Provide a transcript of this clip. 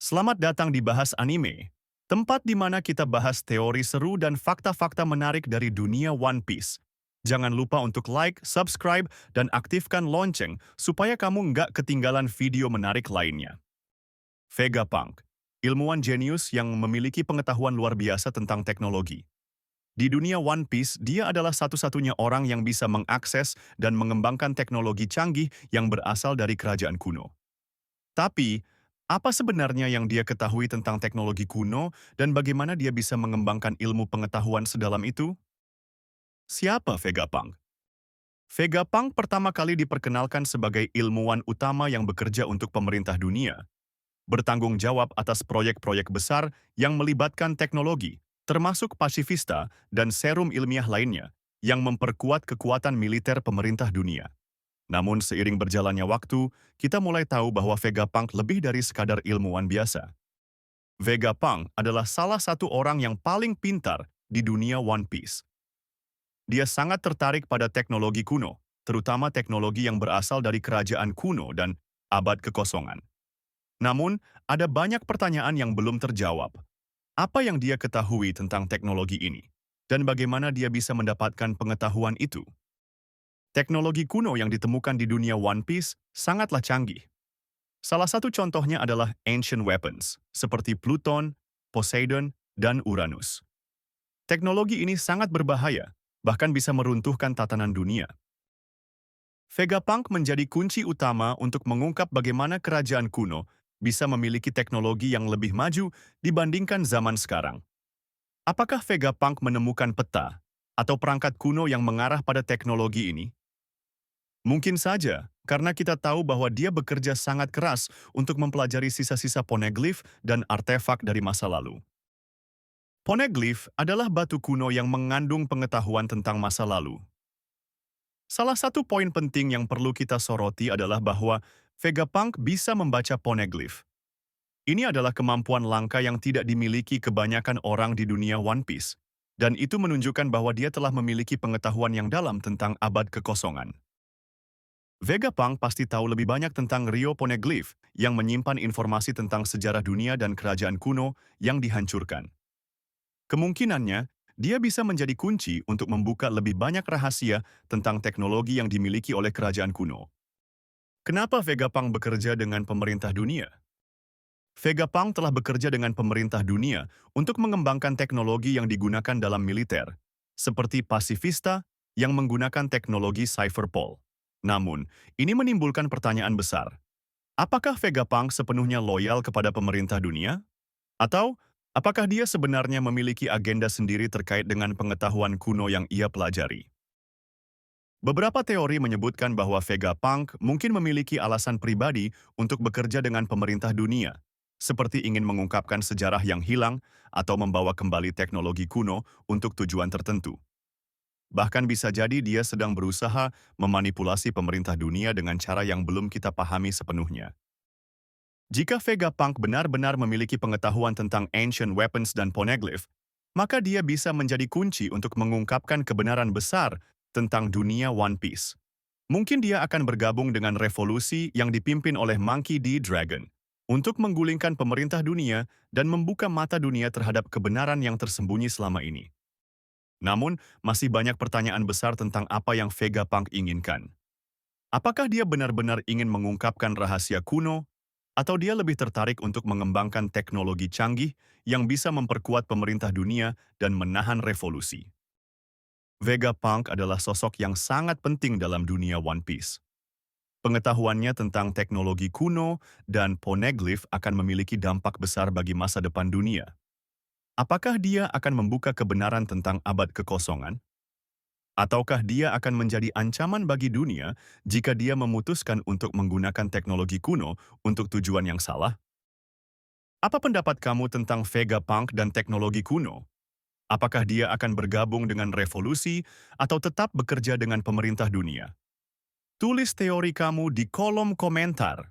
Selamat datang di Bahas Anime, tempat di mana kita bahas teori seru dan fakta-fakta menarik dari dunia One Piece. Jangan lupa untuk like, subscribe, dan aktifkan lonceng supaya kamu nggak ketinggalan video menarik lainnya. Vegapunk, ilmuwan jenius yang memiliki pengetahuan luar biasa tentang teknologi. Di dunia One Piece, dia adalah satu-satunya orang yang bisa mengakses dan mengembangkan teknologi canggih yang berasal dari kerajaan kuno. Tapi, apa sebenarnya yang dia ketahui tentang teknologi kuno dan bagaimana dia bisa mengembangkan ilmu pengetahuan sedalam itu? Siapa Vegapunk? Vegapunk pertama kali diperkenalkan sebagai ilmuwan utama yang bekerja untuk pemerintah dunia, bertanggung jawab atas proyek-proyek besar yang melibatkan teknologi, termasuk pasifista dan serum ilmiah lainnya, yang memperkuat kekuatan militer pemerintah dunia. Namun seiring berjalannya waktu, kita mulai tahu bahwa Vegapunk lebih dari sekadar ilmuwan biasa. Vegapunk adalah salah satu orang yang paling pintar di dunia One Piece. Dia sangat tertarik pada teknologi kuno, terutama teknologi yang berasal dari kerajaan kuno dan abad kekosongan. Namun, ada banyak pertanyaan yang belum terjawab. Apa yang dia ketahui tentang teknologi ini? Dan bagaimana dia bisa mendapatkan pengetahuan itu? Teknologi kuno yang ditemukan di dunia One Piece sangatlah canggih. Salah satu contohnya adalah ancient weapons, seperti Pluton, Poseidon, dan Uranus. Teknologi ini sangat berbahaya, bahkan bisa meruntuhkan tatanan dunia. Vegapunk menjadi kunci utama untuk mengungkap bagaimana kerajaan kuno bisa memiliki teknologi yang lebih maju dibandingkan zaman sekarang. Apakah Vegapunk menemukan peta atau perangkat kuno yang mengarah pada teknologi ini? Mungkin saja, karena kita tahu bahwa dia bekerja sangat keras untuk mempelajari sisa-sisa poneglyph dan artefak dari masa lalu. Poneglyph adalah batu kuno yang mengandung pengetahuan tentang masa lalu. Salah satu poin penting yang perlu kita soroti adalah bahwa Vegapunk bisa membaca poneglyph. Ini adalah kemampuan langka yang tidak dimiliki kebanyakan orang di dunia One Piece, dan itu menunjukkan bahwa dia telah memiliki pengetahuan yang dalam tentang abad kekosongan. Vegapunk pasti tahu lebih banyak tentang Rio Poneglyph yang menyimpan informasi tentang sejarah dunia dan kerajaan kuno yang dihancurkan. Kemungkinannya, dia bisa menjadi kunci untuk membuka lebih banyak rahasia tentang teknologi yang dimiliki oleh kerajaan kuno. Kenapa Vegapunk bekerja dengan pemerintah dunia? Vegapunk telah bekerja dengan pemerintah dunia untuk mengembangkan teknologi yang digunakan dalam militer, seperti pasifista yang menggunakan teknologi Cypherpol. Namun, ini menimbulkan pertanyaan besar. Apakah Vegapunk sepenuhnya loyal kepada pemerintah dunia? Atau, apakah dia sebenarnya memiliki agenda sendiri terkait dengan pengetahuan kuno yang ia pelajari? Beberapa teori menyebutkan bahwa Vegapunk mungkin memiliki alasan pribadi untuk bekerja dengan pemerintah dunia, seperti ingin mengungkapkan sejarah yang hilang atau membawa kembali teknologi kuno untuk tujuan tertentu. Bahkan bisa jadi dia sedang berusaha memanipulasi pemerintah dunia dengan cara yang belum kita pahami sepenuhnya. Jika Vegapunk benar-benar memiliki pengetahuan tentang ancient weapons dan poneglyph, maka dia bisa menjadi kunci untuk mengungkapkan kebenaran besar tentang dunia One Piece. Mungkin dia akan bergabung dengan revolusi yang dipimpin oleh Monkey D. Dragon untuk menggulingkan pemerintah dunia dan membuka mata dunia terhadap kebenaran yang tersembunyi selama ini. Namun, masih banyak pertanyaan besar tentang apa yang Vegapunk inginkan. Apakah dia benar-benar ingin mengungkapkan rahasia kuno, atau dia lebih tertarik untuk mengembangkan teknologi canggih yang bisa memperkuat pemerintah dunia dan menahan revolusi? Vegapunk adalah sosok yang sangat penting dalam dunia One Piece. Pengetahuannya tentang teknologi kuno dan poneglyph akan memiliki dampak besar bagi masa depan dunia. Apakah dia akan membuka kebenaran tentang abad kekosongan? Ataukah dia akan menjadi ancaman bagi dunia jika dia memutuskan untuk menggunakan teknologi kuno untuk tujuan yang salah? Apa pendapat kamu tentang Vegapunk dan teknologi kuno? Apakah dia akan bergabung dengan revolusi atau tetap bekerja dengan pemerintah dunia? Tulis teori kamu di kolom komentar.